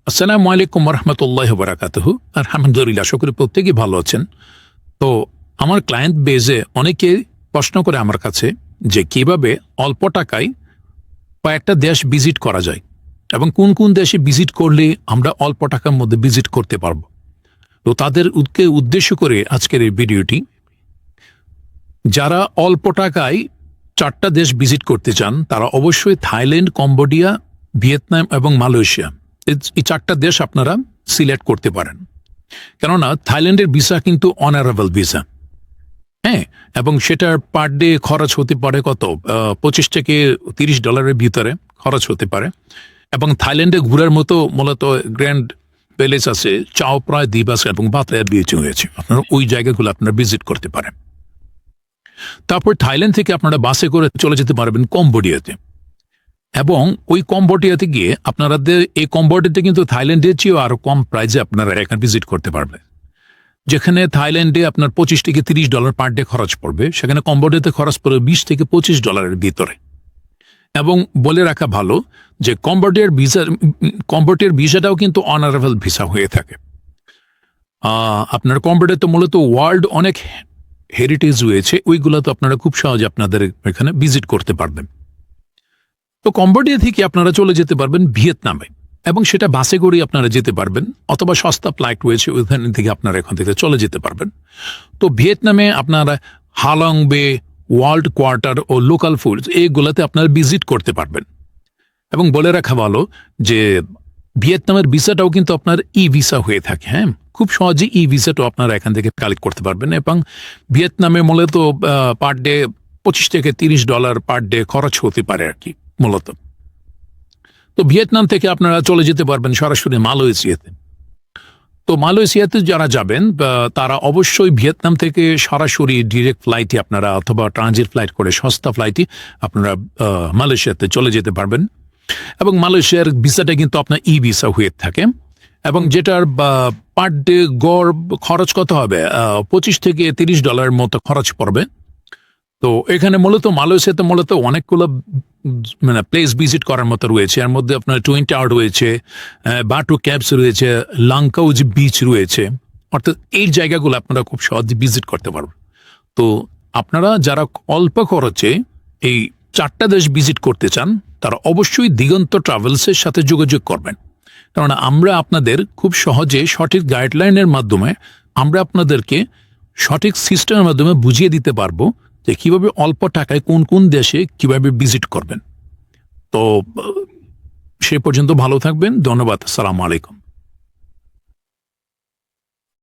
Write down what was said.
আসসালামু আলাইকুম রহমতুল্লাহ বারাকাতুহু। আলহামদুলিল্লাহ, সকলে প্রত্যেকেই ভালো আছেন। তো আমার ক্লায়েন্ট বেজে অনেকে প্রশ্ন করে আমার কাছে যে কিভাবে অল্প টাকায় কয়েকটা দেশ ভিজিট করা যায় এবং কোন কোন দেশে ভিজিট করলে আমরা অল্প টাকার মধ্যে ভিজিট করতে পারবো। তো তাদের উদ্দেশ্য করে আজকের এই ভিডিওটি। যারা অল্প টাকায় 4টা দেশ ভিজিট করতে চান তারা অবশ্যই থাইল্যান্ড, কম্বোডিয়া, ভিয়েতনাম এবং মালয়েশিয়া, এই 4টা দেশ আপনারা সিলেক্ট করতে পারেন। কেননা থাইল্যান্ডের ভিসা কিন্তু অনারেবল ভিসা, হ্যাঁ, এবং সেটার পার ডে খরচ হতে পারে কত, $25 থেকে $30 ভিতরে খরচ হতে পারে। এবং থাইল্যান্ডে ঘুরার মতো মূলত গ্র্যান্ড প্যালেস আছে, চাও প্রায় দ্বীপ আছে এবং বাতরায় বিচ হয়েছে। আপনারা ওই জায়গাগুলো আপনারা ভিজিট করতে পারেন। তারপর থাইল্যান্ড থেকে আপনারা বাসে করে চলে যেতে পারবেন কম্বোডিয়াতে, এবং ওই কম্বোডিয়াতে গিয়ে আপনাদের এই কম্বোডিয়াতে কিন্তু থাইল্যান্ডের চেয়েও আরো কম প্রাইসে আপনারা এখানে ভিজিট করতে পারবেন। যেখানে থাইল্যান্ডে আপনার $25 থেকে $30 পার ডে খরচ পড়বে, সেখানে কম্বোডিয়াতে খরচ পড়বে $20 থেকে $25 ভিতরে। এবং বলে রাখা ভালো যে কম্বোডিয়ার ভিসাটাও কিন্তু অনারেবল ভিসা হয়ে থাকে। আপনার কম্বোডিয়াতে মূলত ওয়ার্ল্ড অনেক হেরিটেজ রয়েছে, ওইগুলো তো আপনারা খুব সহজে আপনাদের এখানে ভিজিট করতে পারবেন। তো কম্বোডিয়া থেকে আপনারা চলে যেতে পারবেন ভিয়েতনামে, এবং সেটা বাসে করেই আপনারা যেতে পারবেন, অথবা সস্তা ফ্লাইট রয়েছে ওইখান থেকে আপনারা এখান থেকে চলে যেতে পারবেন। তো ভিয়েতনামে আপনারা হালং বে, ওয়ার্ল্ড কোয়ার্টার ও লোকাল ফুডস এইগুলোতে আপনারা ভিজিট করতে পারবেন। এবং বলে রাখা ভালো যে ভিয়েতনামের ভিসাটাও কিন্তু আপনার ই ভিসা হয়ে থাকে, হ্যাঁ, খুব সহজে ই ভিসাটাও আপনারা এখান থেকে কালেক্ট করতে পারবেন। এবং ভিয়েতনামে মূলত পার ডে $25 থেকে $30 পার ডে খরচ হতে পারে আর কি মূলত। তো ভিয়েতনাম থেকে আপনারা চলে যেতে পারবেন সরাসরি মালয়েশিয়াতে। তো মালয়েশিয়াতে যারা যাবেন তারা অবশ্যই ভিয়েতনাম থেকে সরাসরি ডিরেক্ট ফ্লাইটে আপনারা, অথবা ট্রানজিট ফ্লাইট করে সস্তা ফ্লাইটে আপনারা মালয়েশিয়াতে চলে যেতে পারবেন। এবং মালয়েশিয়ার ভিসাটা কিন্তু আপনার ই ভিসা হয়ে থাকে, এবং যেটার পার ডে গড় খরচ কত হবে, $25 থেকে $30 মতো খরচ পড়বে। তো এখানে মূলত মালয়েশিয়াতে মূলত অনেকগুলো মানে প্লেস ভিজিট করার মতো রয়েছে। এর মধ্যে আপনার টুইন টাওয়ার রয়েছে, বাটু ক্যাবস রয়েছে, লাংকাউজ বিচ রয়েছে, অর্থাৎ এই জায়গাগুলো আপনারা খুব সহজে ভিজিট করতে পারবেন। তো আপনারা যারা অল্প খরচে এই 4টা দেশ ভিজিট করতে চান তারা অবশ্যই দিগন্ত ট্রাভেলসের সাথে যোগাযোগ করবেন। কারণ আমরা আপনাদের খুব সহজে সঠিক গাইডলাইনের মাধ্যমে আমরা আপনাদেরকে সঠিক সিস্টেমের মাধ্যমে বুঝিয়ে দিতে পারবো যে কিভাবে অল্প টাকায় কোন কোন দেশে কিভাবে ভিজিট করবেন। তো সে পর্যন্ত ভালো থাকবেন। ধন্যবাদ। আসসালামু আলাইকুম।